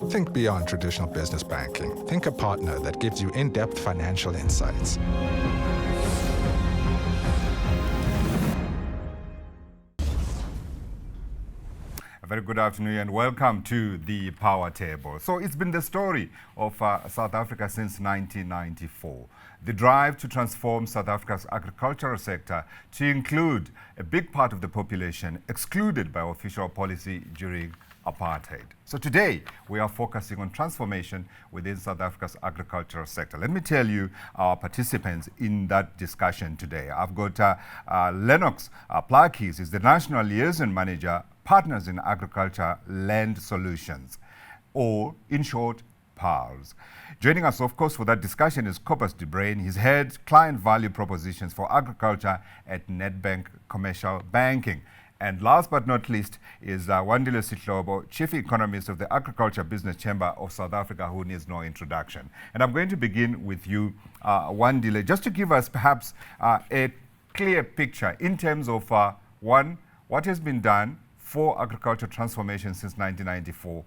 Think beyond traditional business banking. Think a partner that gives you in-depth financial insights. A very good afternoon and welcome to the Power Table. So it's been the story of South Africa since 1994. The drive to transform South Africa's agricultural sector to include a big part of the population excluded by official policy during apartheid. So today we are focusing on transformation within South Africa's agricultural sector. Let me tell you our participants in that discussion today. I've got Lennox Plaatjies is the National Liaison Manager, Partners in Agriculture Land Solutions, or in short, PALS. Joining us, of course, for that discussion is Cobus Bruyn. He's head client value propositions for agriculture at Nedbank Commercial Banking. And last but not least is Wandile Sihlobo, Chief Economist of the Agriculture Business Chamber of South Africa, who needs no introduction. And I'm going to begin with you, Wandile, just to give us perhaps a clear picture in terms of, one, what has been done for agriculture transformation since 1994,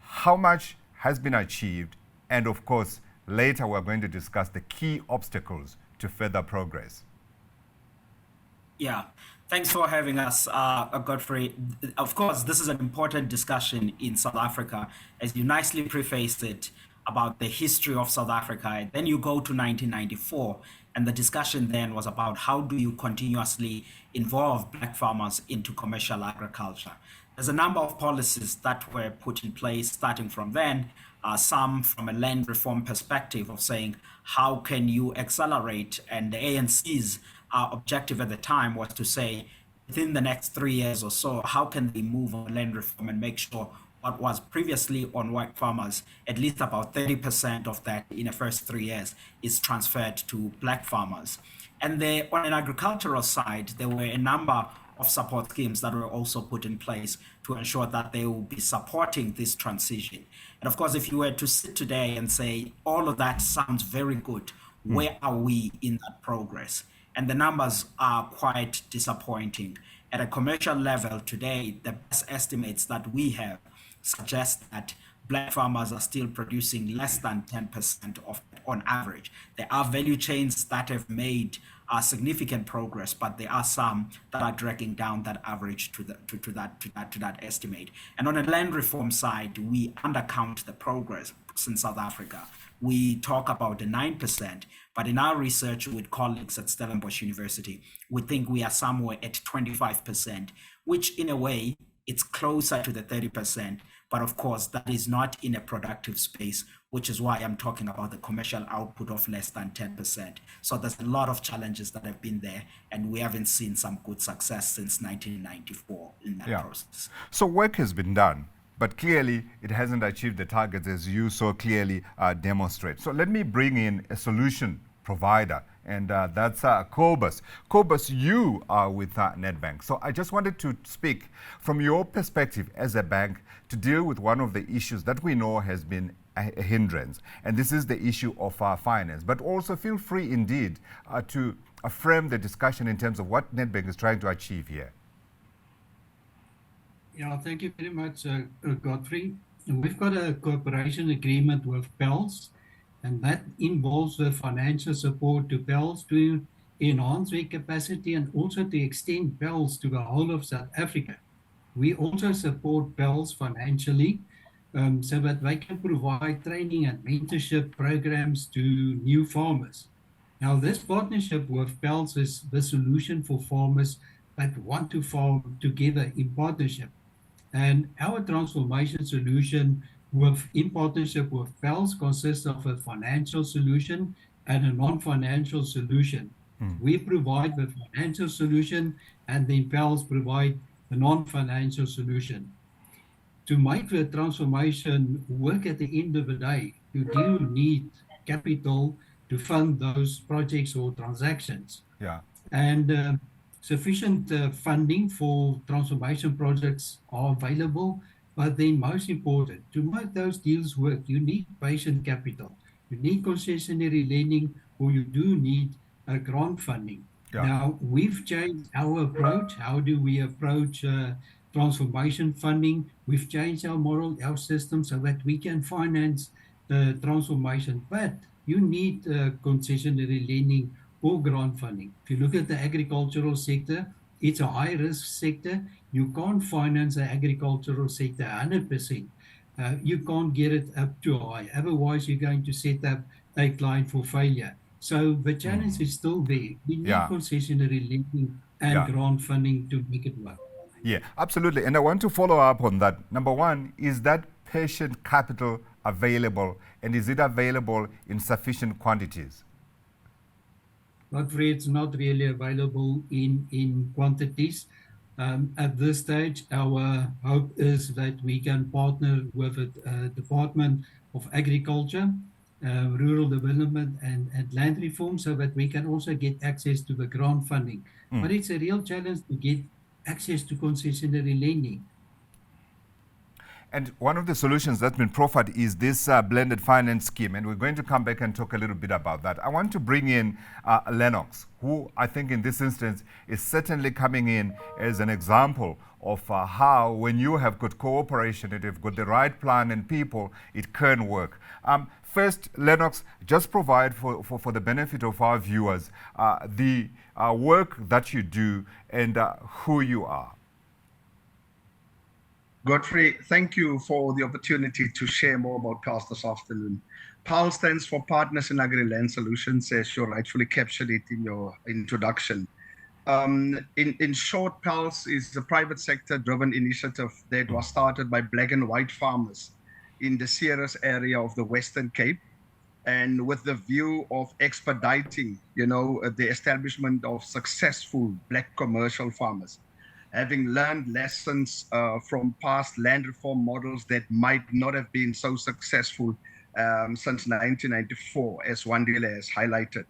how much has been achieved, and of course, later we're going to discuss the key obstacles to further progress. Yeah, thanks for having us, Godfrey. Of course, this is an important discussion in South Africa, as you nicely prefaced it about the history of South Africa. Then you go to 1994, and the discussion then was about how do you continuously involve black farmers into commercial agriculture. There's a number of policies that were put in place starting from then, some from a land reform perspective of saying, how can you accelerate? And the ANC's objective at the time was to say, within the next 3 years or so, how can they move on land reform and make sure what was previously on white farmers, at least about 30% of that in the first 3 years is transferred to black farmers. And on an agricultural side, there were a number of support schemes that were also put in place to ensure that they will be supporting this transition. And of course, if you were to sit today and say, all of that sounds very good, where are we in that progress? And the numbers are quite disappointing. At a commercial level today, the best estimates that we have suggest that black farmers are still producing less than 10% of on average. There are value chains that have made significant progress, but there are some that are dragging down that average to that estimate. And on a land reform side, we undercount the progress in South Africa. We talk about the 9%, but in our research with colleagues at Stellenbosch University, we think we are somewhere at 25%, which in a way, it's closer to the 30%. But of course, that is not in a productive space, which is why I'm talking about the commercial output of less than 10%. So there's a lot of challenges that have been there, and we haven't seen some good success since 1994 in that process. So work has been done, but clearly it hasn't achieved the targets as you so clearly demonstrate. So let me bring in a solution provider, and that's Cobus. Cobus, you are with Netbank. So I just wanted to speak from your perspective as a bank to deal with one of the issues that we know has been a hindrance, and this is the issue of finance. But also feel free indeed to frame the discussion in terms of what Netbank is trying to achieve here. Yeah, thank you very much, Godfrey. We've got a cooperation agreement with PALS, and that involves the financial support to PALS to enhance their capacity and also to extend PALS to the whole of South Africa. We also support PALS financially so that they can provide training and mentorship programs to new farmers. Now, this partnership with PALS is the solution for farmers that want to farm together in partnership. And our transformation solution in partnership with PALS consists of a financial solution and a non-financial solution. We provide the financial solution, and then PALS provide the non-financial solution. To make the transformation work at the end of the day, you do need capital to fund those projects or transactions. Yeah. And sufficient funding for transformation projects are available, but then most important, to make those deals work, you need patient capital. You need concessionary lending, or you do need grant funding. Yeah. Now, we've changed our approach. How do we approach transformation funding. We've changed our model, our system, so that we can finance the transformation. But you need concessionary lending or grant funding. If you look at the agricultural sector, it's a high-risk sector. You can't finance the agricultural sector 100%. You can't get it up too high. Otherwise, you're going to set up a client for failure. So the challenge is still there. We need concessionary lending and grant funding to make it work. Yeah, absolutely. And I want to follow up on that. Number one, is that patient capital available, and is it available in sufficient quantities? Godfrey, it's not really available in quantities. At this stage, our hope is that we can partner with the Department of Agriculture, Rural Development and Land Reform, so that we can also get access to the grant funding. But it's a real challenge to get access to concessionary lending. And one of the solutions that's been proffered is this blended finance scheme, and we're going to come back and talk a little bit about that. I want to bring in Lennon, who I think in this instance is certainly coming in as an example of how when you have good cooperation and you've got the right plan and people, it can work. First, Lennox, just provide for the benefit of our viewers the work that you do and who you are. Godfrey, thank you for the opportunity to share more about PALS this afternoon. PALS stands for Partners in Agri Land Solutions, as you rightfully captured it in your introduction. In short, PALS is a private sector-driven initiative that was started by black and white farmers in the Ceres area of the Western Cape, and with the view of expediting, the establishment of successful black commercial farmers. Having learned lessons from past land reform models that might not have been so successful since 1994, as Wandile has highlighted.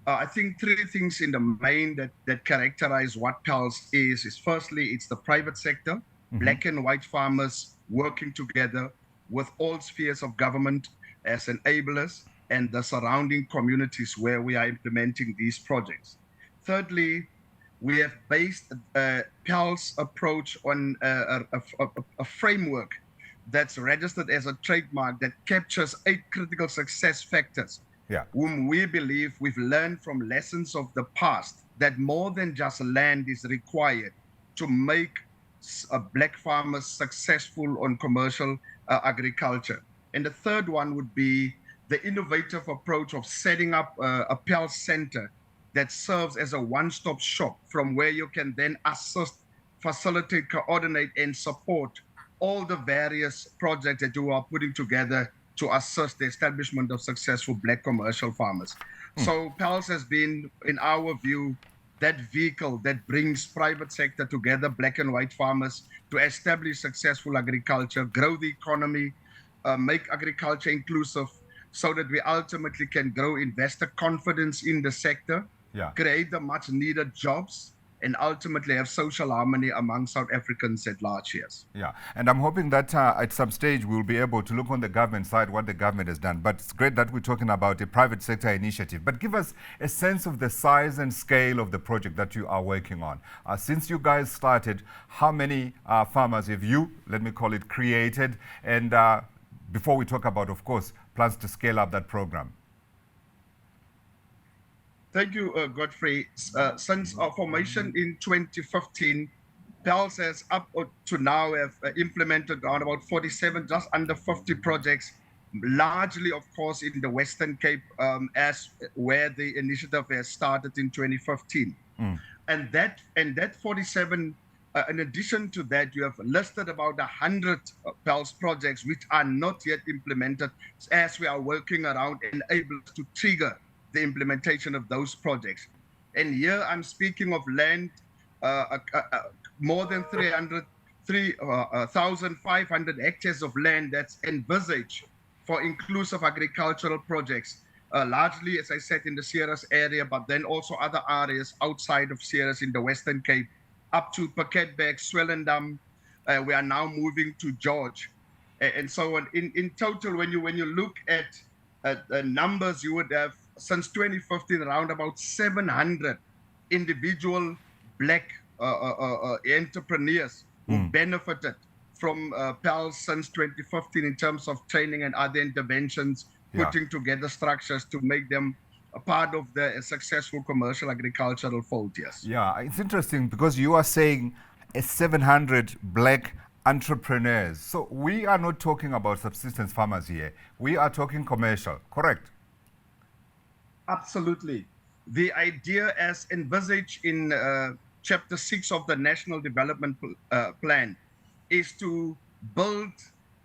I think three things in the main that characterize what PALS is firstly, it's the private sector, black and white farmers working together with all spheres of government as enablers and the surrounding communities where we are implementing these projects. Thirdly, we have based PALS approach on a framework that's registered as a trademark that captures 8 critical success factors, whom we believe we've learned from lessons of the past, that more than just land is required to make black farmers successful on commercial agriculture. And the third one would be the innovative approach of setting up a PALS center that serves as a one-stop shop from where you can then assist, facilitate, coordinate, and support all the various projects that you are putting together to assist the establishment of successful black commercial farmers. So PALS has been, in our view, that vehicle that brings private sector together, black and white farmers, to establish successful agriculture, grow the economy, make agriculture inclusive, so that we ultimately can grow investor confidence in the sector, create the much needed jobs, and ultimately have social harmony among South Africans at large. Yeah, and I'm hoping that at some stage we'll be able to look on the government side what the government has done. But it's great that we're talking about a private sector initiative. But give us a sense of the size and scale of the project that you are working on. Since you guys started, how many farmers have you, let me call it, created? And before we talk about, of course, plans to scale up that program. Thank you, Godfrey. Since our formation in 2015, PALS has up to now have implemented around about 47, just under 50 projects, largely, of course, in the Western Cape, as where the initiative has started in 2015. And that 47, in addition to that, you have listed about 100 PALS projects which are not yet implemented, as we are working around enablers to trigger the implementation of those projects. And here I'm speaking of land, more than 3,500 hectares of land that's envisaged for inclusive agricultural projects, largely, as I said, in the Ceres area, but then also other areas outside of Ceres in the Western Cape, up to Pakketberg, Swellendam. We are now moving to George. And so on. In total, when you look at the numbers, you would have, since 2015, around about 700 individual black entrepreneurs who benefited from PALS since 2015 in terms of training and other interventions, putting together structures to make them a part of the successful commercial agricultural fold, yes. Yeah, it's interesting because you are saying 700 black entrepreneurs. So we are not talking about subsistence farmers here. We are talking commercial, correct? Absolutely. The idea as envisaged in Chapter 6 of the National Development Plan is to build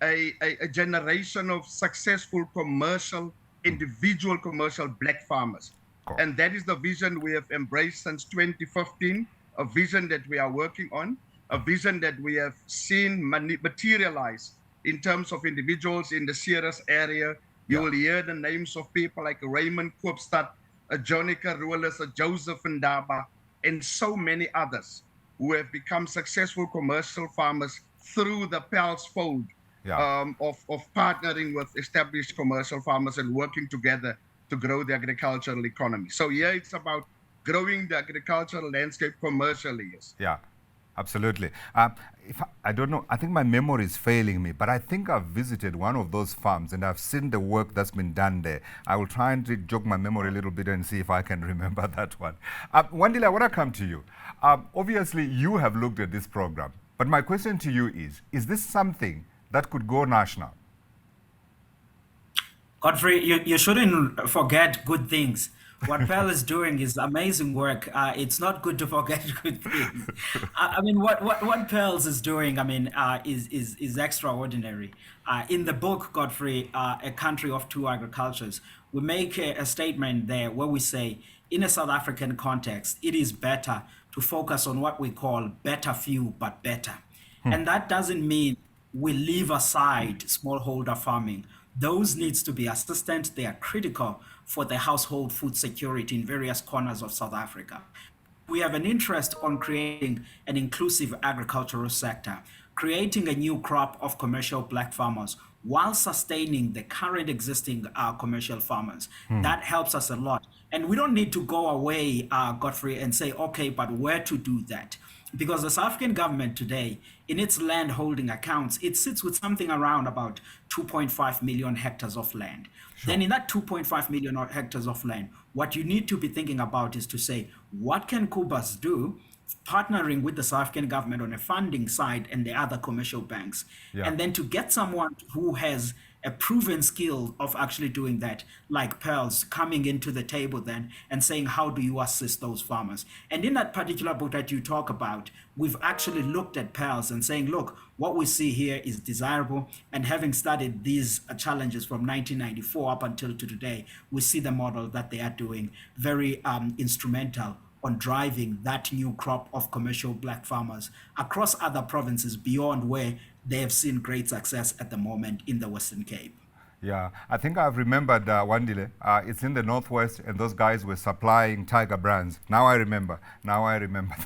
a generation of successful commercial, individual commercial black farmers. Cool. And that is the vision we have embraced since 2015, a vision that we are working on, a vision that we have seen materialize in terms of individuals in the Ceres area. You will hear the names of people like Raymond Koopstad, a Jonica Ruelis, a Joseph Ndaba, and so many others who have become successful commercial farmers through the PALS fold of partnering with established commercial farmers and working together to grow the agricultural economy. So yeah, it's about growing the agricultural landscape commercially. Yes. Yeah, absolutely. I don't know, I think my memory is failing me, but I think I've visited one of those farms and I've seen the work that's been done there. I will try and jog my memory a little bit and see if I can remember that one. Wandile, I want to come to you. Obviously, you have looked at this program, but my question to you is this something that could go national? Godfrey, you shouldn't forget good things. What PAL is doing is amazing work. It's not good to forget good things. I mean, what PALS is doing, I mean, is extraordinary. In the book, Godfrey, A Country of Two Agricultures, we make a statement there where we say, in a South African context, it is better to focus on what we call better few, but better. And that doesn't mean we leave aside smallholder farming. Those needs to be assisted. They are critical for the household food security in various corners of South Africa. We have an interest on creating an inclusive agricultural sector, creating a new crop of commercial black farmers while sustaining the current existing commercial farmers. That helps us a lot. And we don't need to go away, Godfrey, and say, okay, but where to do that? Because the South African government today, in its land holding accounts, it sits with something around about 2.5 million hectares of land. Then in that 2.5 million hectares of land, what you need to be thinking about is to say, what can Cobus do, partnering with the South African government on a funding side and the other commercial banks, and then to get someone who has a proven skill of actually doing that, like PALS, coming into the table then and saying, how do you assist those farmers? And in that particular book that you talk about, we've actually looked at PALS and saying, look, what we see here is desirable. And having studied these challenges from 1994 up until to today, we see the model that they are doing very instrumental on driving that new crop of commercial black farmers across other provinces beyond where they have seen great success at the moment in the Western Cape. Yeah, I think I've remembered Wandile. It's in the Northwest and those guys were supplying Tiger brands. Now I remember.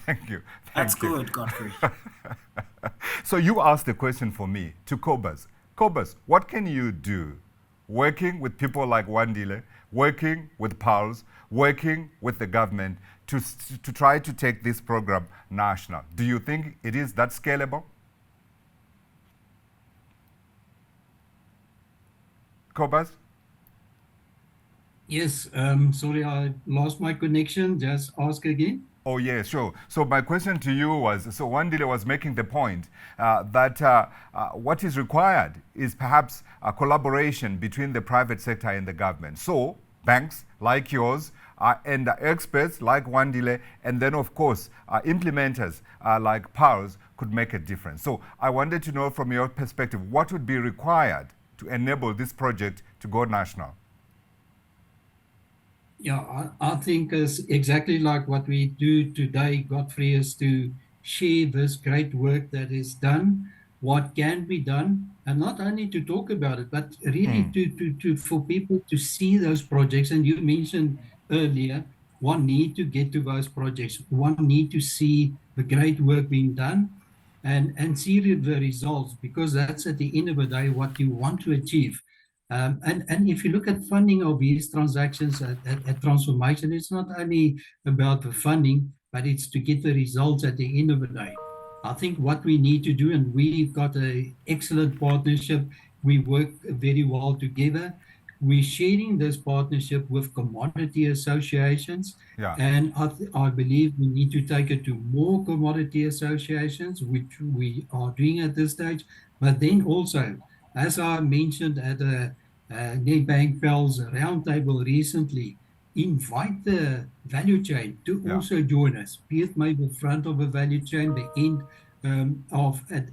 Thank you. That's good, Godfrey. So you asked a question for me to Cobus. Cobus, what can you do working with people like Wandile, working with PALS, working with the government to try to take this program national? Do you think it is that scalable? Cobus? Yes, sorry, I lost my connection. Just ask again. Oh, yeah, sure. So my question to you was, so Wandile was making the point that what is required is perhaps a collaboration between the private sector and the government. So banks like yours and experts like Wandile, and then of course implementers like PALS could make a difference. So I wanted to know from your perspective, what would be required to enable this project to go national? Yeah, I think it's exactly like what we do today, Godfrey, is to share this great work that is done, what can be done, and not only to talk about it, but really to for people to see those projects. And you mentioned earlier, one need to get to those projects. One need to see the great work being done and see the results, because that's at the end of the day what you want to achieve. And if you look at funding of these transactions at transformation, it's not only about the funding, but it's to get the results at the end of the day. I think what we need to do, and we've got an excellent partnership, we work very well together. We're sharing this partnership with commodity associations, Yeah. and I believe we need to take it to more commodity associations, which we are doing at this stage. But then also, as I mentioned at a Nedbank Pels roundtable recently, invite the value chain to Yeah. also join us, be it maybe the front of a value chain, the end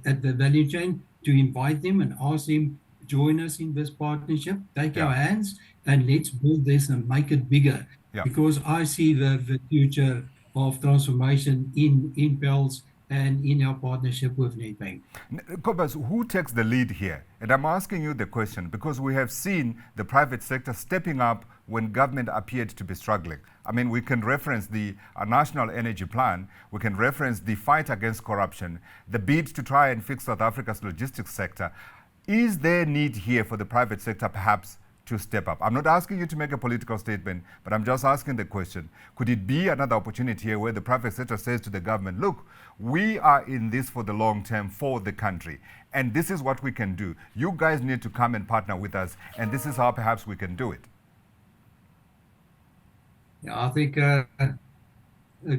at the value chain, to invite them and ask them, join us in this partnership, take Yeah. our hands, and let's build this and make it bigger. Yeah. Because I see the future of transformation in Pels and in our partnership with Netbank. Cobus, who takes the lead here? And I'm asking you the question because we have seen the private sector stepping up when government appeared to be struggling. I mean, we can reference the National Energy Plan, we can reference the fight against corruption, the bid to try and fix South Africa's logistics sector. Is there need here for the private sector perhaps to step up? I'm not asking you to make a political statement, but I'm just asking the question. Could it be another opportunity here where the private sector says to the government, look, we are in this for the long term for the country, and this is what we can do. You guys need to come and partner with us, and this is how perhaps we can do it. Yeah, I think a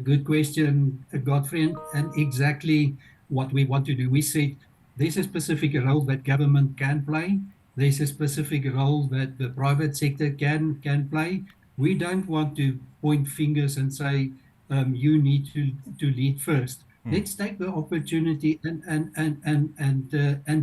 good question, Godfrey, and exactly what we want to do. We said there's a specific role that government can play. There's a specific role that the private sector can play. We don't want to point fingers and say, you need to lead first. Let's take the opportunity and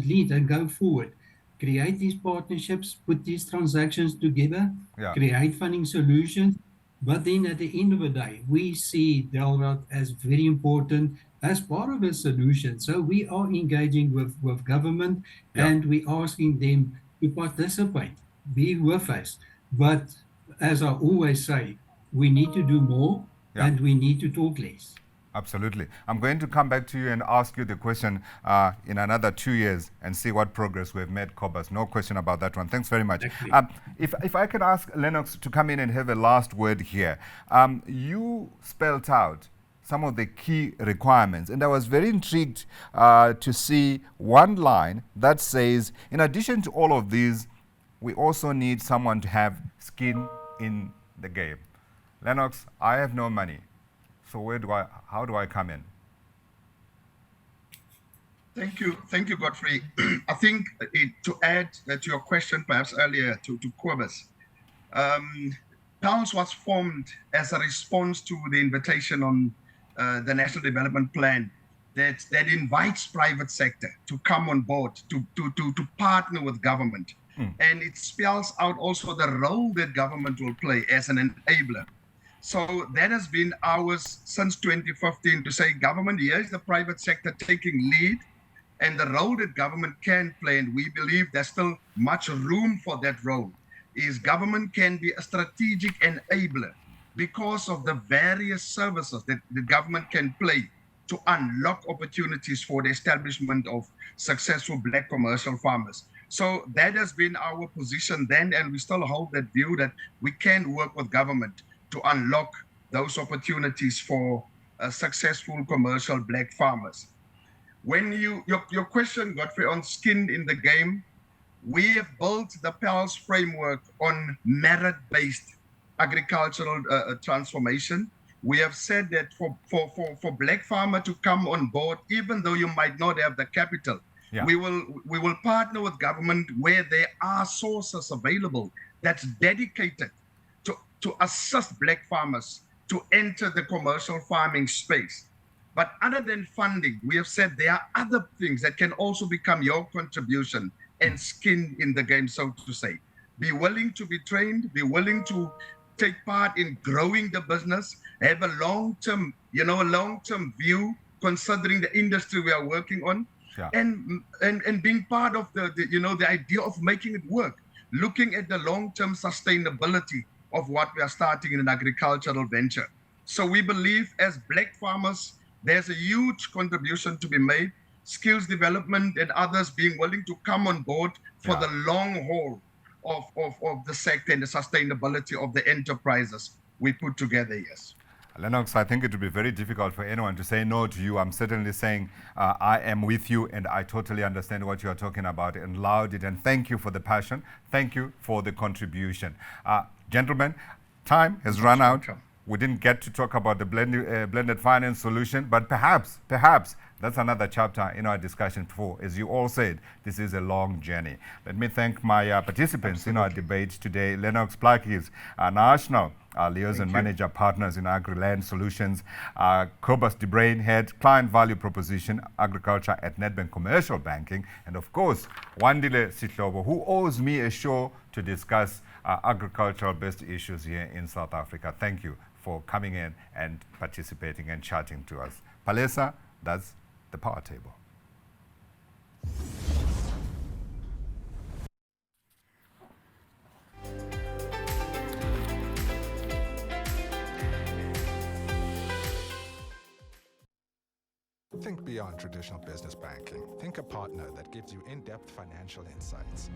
lead and go forward. Create these partnerships, put these transactions together, Yeah. create funding solutions. But then at the end of the day, we see DELRAD as very important as part of a solution. So we are engaging with government, Yeah. and we asking them to participate, be with us. But as I always say, we need to do more, Yeah. and we need to talk less. Absolutely. I'm going to come back to you and ask you the question in another 2 years and see what progress we've made, Cobus. No question about that one. Thanks very much. If I can ask Lennox to come in and have a last word here. You spelled out some of the key requirements, and I was very intrigued to see one line that says, in addition to all of these, we also need someone to have skin in the game. Lennox, I have no money. So how do I come in? Thank you, Godfrey. I think to add to your question perhaps earlier to Cobus, Pels was formed as a response to the invitation on the National Development Plan that invites private sector to come on board, to partner with government. And it spells out also the role that government will play as an enabler. So that has been ours since 2015 to say, government, here's the private sector taking lead and the role that government can play, and we believe there's still much room for that role, is government can be a strategic enabler because of the various services that the government can play to unlock opportunities for the establishment of successful Black commercial farmers. So that has been our position then, and we still hold that view that we can work with government to unlock those opportunities for successful commercial Black farmers. When your question, Godfrey, on skin in the game, we have built the Pels framework on merit-based agricultural transformation. We have said that for Black farmer to come on board, even though you might not have the capital, Yeah. we will partner with government where there are sources available that's dedicated to assist Black farmers to enter the commercial farming space. But other than funding, we have said there are other things that can also become your contribution and skin in the game, so to say. Be willing to be trained, be willing to take part in growing the business, have a long-term view, considering the industry we are working on, Yeah. and being part of the idea of making it work, looking at the long-term sustainability of what we are starting in an agricultural venture. So we believe as Black farmers, there's a huge contribution to be made, skills development and others being willing to come on board for the long haul of the sector and the sustainability of the enterprises we put together, yes. Lennox, I think it would be very difficult for anyone to say no to you. I'm certainly saying I am with you and I totally understand what you are talking about and laud it. And thank you for the passion. Thank you for the contribution. Gentlemen, time has run out. We didn't get to talk about the blended finance solution, but perhaps that's another chapter in our discussion before. As you all said, this is a long journey. Let me thank my participants in our debate today. Lennox Plaatjies, National Liaison Manager Partners in Agri Land Solutions, Cobus Bruyn, Head Client Value Proposition Agriculture at Nedbank Commercial Banking, and of course, Wandile Sihlobo, who owes me a show to discuss agricultural-based issues here in South Africa. Thank you for coming in and participating and chatting to us. Palesa, that's the Power Table. Think beyond traditional business banking. Think a partner that gives you in-depth financial insights.